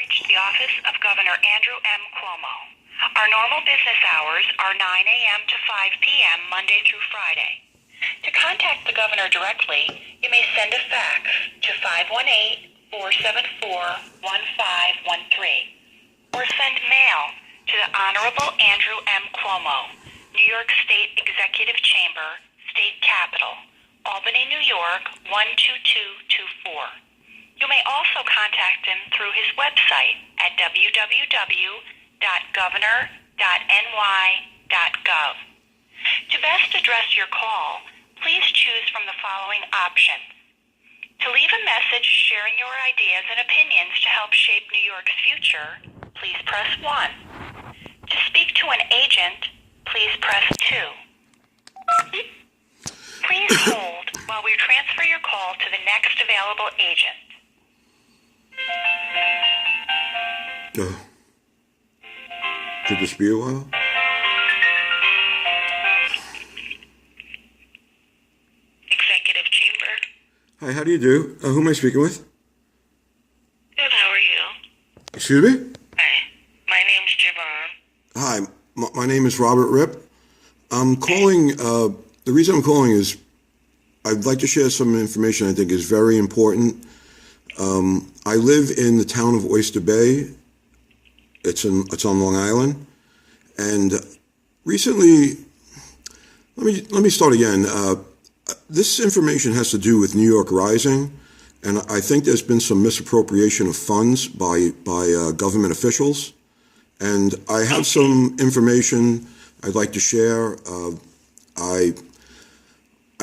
reached the office of Governor Andrew M. Cuomo. Our normal business hours are 9 a.m. to 5 p.m. Monday through Friday. To contact the governor directly, you may send a fax to 518-474-1513 or send mail to the Honorable Andrew M. Cuomo, New York State Executive Chamber, State Capitol, Albany, New York 12224. You may also contact him through his website at www.governor.ny.gov. To best address your call, please choose from the following options. To leave a message sharing your ideas and opinions to help shape New York's future, please press 1. To speak to an agent, please press 2. Please hold while we transfer your call to the next available agent. Could this be a while? Executive Chamber. Hi, how do you do? Who am I speaking with? Good, how are you? Excuse me? Hi, my name's Javon. Hi, my name is Robert Ripp. I'm calling, the reason I'm calling is I'd like to share some information I think is very important. I live in the town of Oyster Bay. It's on Long Island, and recently, let me start again. This information has to do with New York Rising, and I think there's been some misappropriation of funds by government officials, and I have some information I'd like to share. I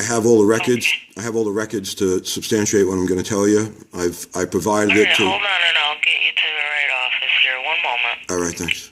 have all the records. I have all the records to substantiate what I'm going to tell you. I provided it to. Hold on, and I'll get you to the right office here. One moment. All right, thanks.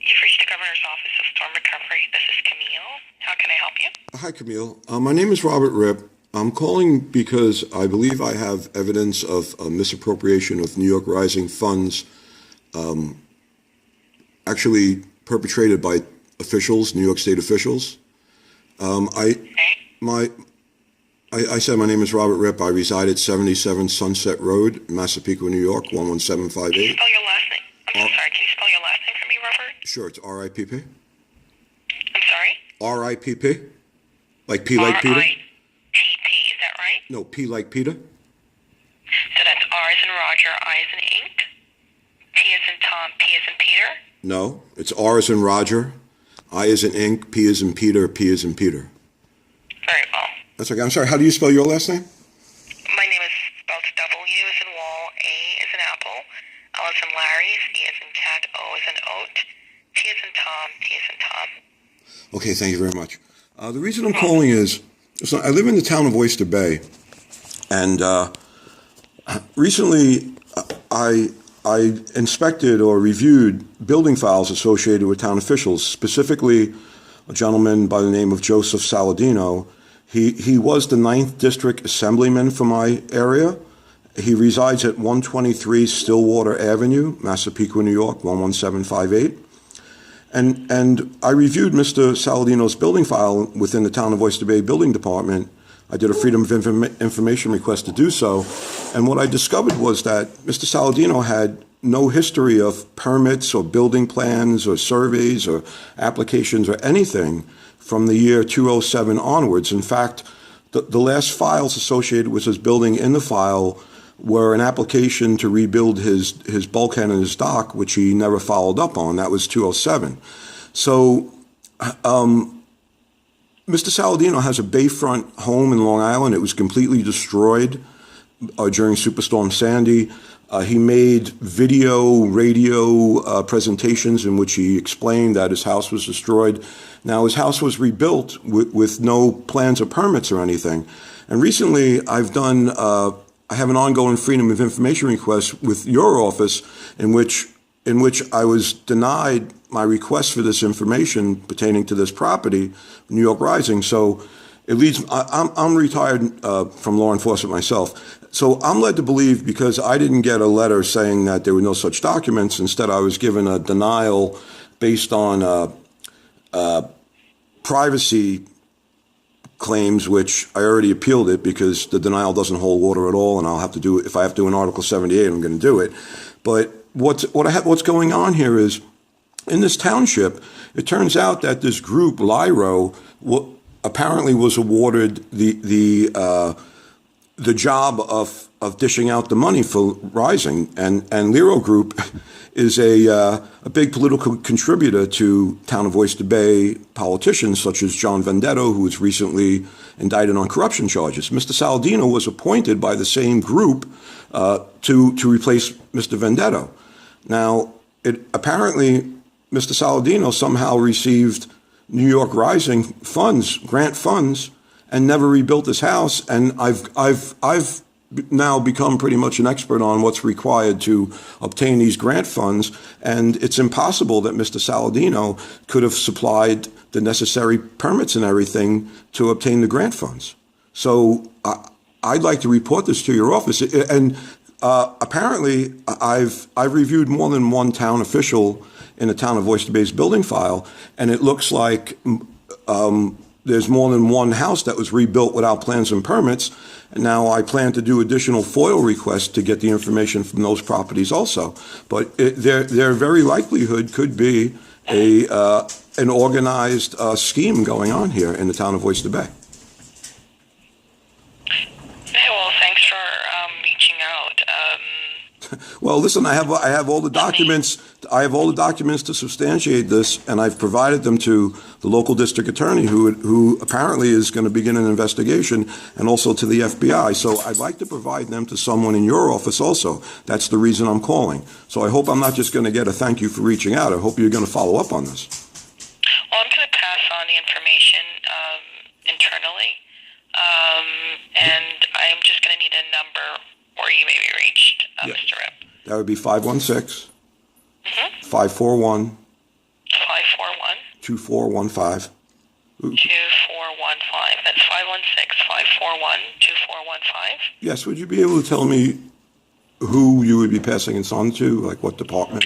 You've reached the governor's office of storm recovery. This is Camille. How can I help you? Hi, Camille. My name is Robert Ripp. I'm calling because I believe I have evidence of a misappropriation of New York Rising funds, actually perpetrated by officials, New York State officials. I said my name is Robert Ripp. I reside at 77 Sunset Road, Massapequa, New York, 11758. Can you spell your last name? I'm so sorry. Can you spell your last name for me, Robert? Sure, it's R-I-P-P. I'm sorry? R-I-P-P? Like P like Peter? R-I-T-P, is that right? No, P like Peter. So that's R as in Roger, I as in ink, T as in Tom, P as in Peter? No, it's R as in Roger, I as in ink, P as in Peter, P as in Peter. Very well. That's okay. I'm sorry, how do you spell your last name? My name is spelled W as in wall, A as in apple, L as in Larry, C as in cat, O as in oat, T as in Tom, T as in Tom. Okay, thank you very much. The reason I'm calling is, so I live in the town of Oyster Bay, and recently I inspected or reviewed building files associated with town officials, specifically a gentleman by the name of Joseph Saladino. He was the 9th District Assemblyman for my area. He resides at 123 Stillwater Avenue, Massapequa, New York, 11758. And I reviewed Mr. Saladino's building file within the Town of Oyster Bay Building Department. I did a Freedom of Information request to do so. And what I discovered was that Mr. Saladino had no history of permits or building plans or surveys or applications or anything from the year 2007 onwards. In fact, the last files associated with his building in the file were an application to rebuild his bulkhead and his dock, which he never followed up on. That was 2007. So Mr. Saladino has a bayfront home in Long Island. It was completely destroyed during Superstorm Sandy. He made video, radio presentations in which he explained that his house was destroyed. Now, his house was rebuilt with no plans or permits or anything. And recently, I have an ongoing Freedom of Information request with your office in which I was denied my request for this information pertaining to this property, New York Rising. So it leads. I'm retired from law enforcement myself. So I'm led to believe, because I didn't get a letter saying that there were no such documents, instead I was given a denial based on privacy claims, which I already appealed it because the denial doesn't hold water at all, and I'll have to do it. If I have to do an Article 78, I'm going to do it. But what's going on here is, in this township, it turns out that this group, Lyro, apparently was awarded the job of dishing out the money for Rising, and Lyro Group is a big political contributor to Town of Oyster Bay politicians such as John Vendetto, who was recently indicted on corruption charges. Mr. Saladino was appointed by the same group to replace Mr. Vendetto. Now, apparently, Mr. Saladino somehow received New York Rising funds, grant funds, and never rebuilt his house. And I've now become pretty much an expert on what's required to obtain these grant funds. And it's impossible that Mr. Saladino could have supplied the necessary permits and everything to obtain the grant funds. So I'd like to report this to your office. And apparently, I've reviewed more than one town official in the Town of Oyster Bay's building file, and it looks like there's more than one house that was rebuilt without plans and permits. And now I plan to do additional FOIL requests to get the information from those properties also. But their very likelihood could be an organized scheme going on here in the Town of Oyster Bay. Yeah, well, thanks for reaching out. Well, listen, I have all the documents. I have all the documents to substantiate this, and I've provided them to the local district attorney, who apparently is going to begin an investigation, and also to the FBI. So I'd like to provide them to someone in your office also. That's the reason I'm calling. So I hope I'm not just going to get a thank you for reaching out. I hope you're going to follow up on this. Well, I'm going to pass on the information internally, and I'm just going to need a number where you may be reached, Mr. Rip. That would be 516 541 2415. 2415. That's 516-541-2415. Yes, would you be able to tell me who you would be passing this on to, like what department?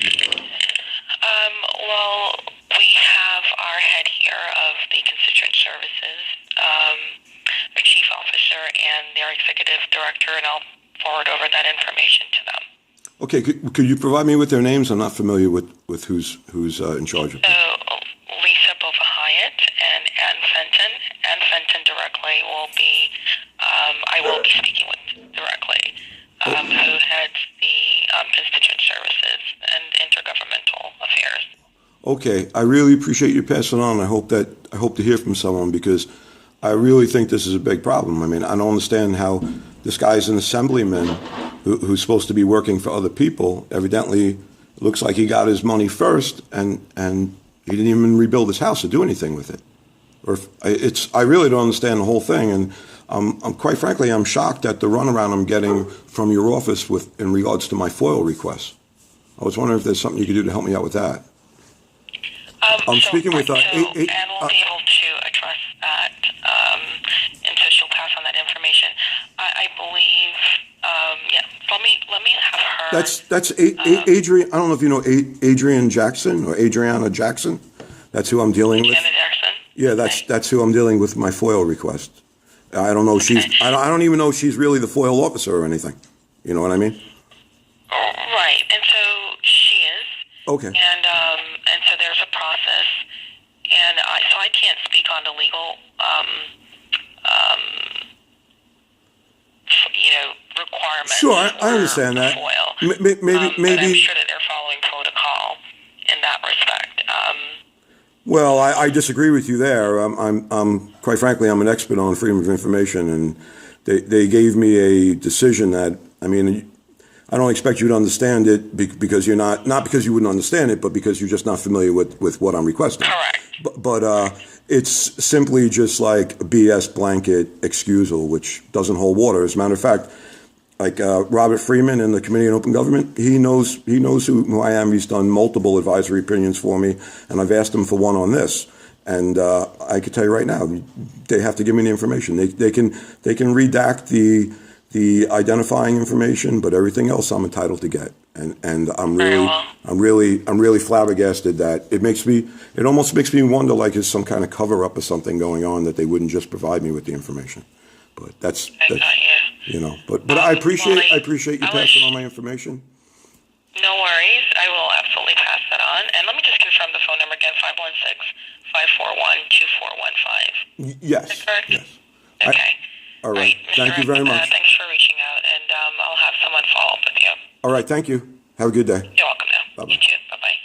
Well, we have our head here of the constituent services, our chief officer, and their executive director, and I'll forward over that information to them. Okay, could you provide me with their names? I'm not familiar with who's in charge of them. So, Lisa Bova-Hyatt and Ann Fenton. Ann Fenton directly will be, I will be speaking with directly, who heads the constituent services and intergovernmental affairs. Okay, I really appreciate you passing on. I hope to hear from someone, because I really think this is a big problem. I mean, I don't understand how this guy's an assemblyman who's supposed to be working for other people. Evidently, it looks like he got his money first, and he didn't even rebuild his house or do anything with it. I really don't understand the whole thing, and I'm quite frankly, I'm shocked at the runaround I'm getting from your office in regards to my FOIL requests. I was wondering if there's something you could do to help me out with that. I'm speaking with... Anne will be able to address that, and so she'll pass on that information. I believe, let me have her... That's Adrian, I don't know if you know Adrian Jackson or Adriana Jackson. That's who I'm dealing with. Adriana Jackson? Yeah, that's who I'm dealing with my FOIL request. I don't know if she's... I don't even know if she's really the FOIL officer or anything. You know what I mean? Right, and so she is. Okay. And so there's a process, and so I can't speak on the legal, requirements. Sure, I understand that. FOIL. Maybe. But I'm sure that they're following protocol in that respect. Well, I disagree with you there. I'm quite frankly, I'm an expert on freedom of information, and they gave me a decision that, I mean, I don't expect you to understand it because you're not because you wouldn't understand it, but because you're just not familiar with what I'm requesting. Correct. But it's simply just like a BS blanket excusal, which doesn't hold water. As a matter of fact, like Robert Freeman in the Committee on Open Government, he knows who I am. He's done multiple advisory opinions for me, and I've asked him for one on this. And I can tell you right now, they have to give me the information. They can redact the identifying information, but everything else I'm entitled to get. And I'm really flabbergasted that it almost makes me wonder, like, is some kind of cover up or something going on that they wouldn't just provide me with the information. But that's you know. But I appreciate you passing on my information. No worries. I will absolutely pass that on. And let me just confirm the phone number again: 516-541-2415. Yes. Is that correct? Yes. Okay. All right. Thank you very much. Thanks for reaching out, and I'll have someone follow up with you. All right. Thank you. Have a good day. You're welcome now. Bye-bye. You too. Bye-bye.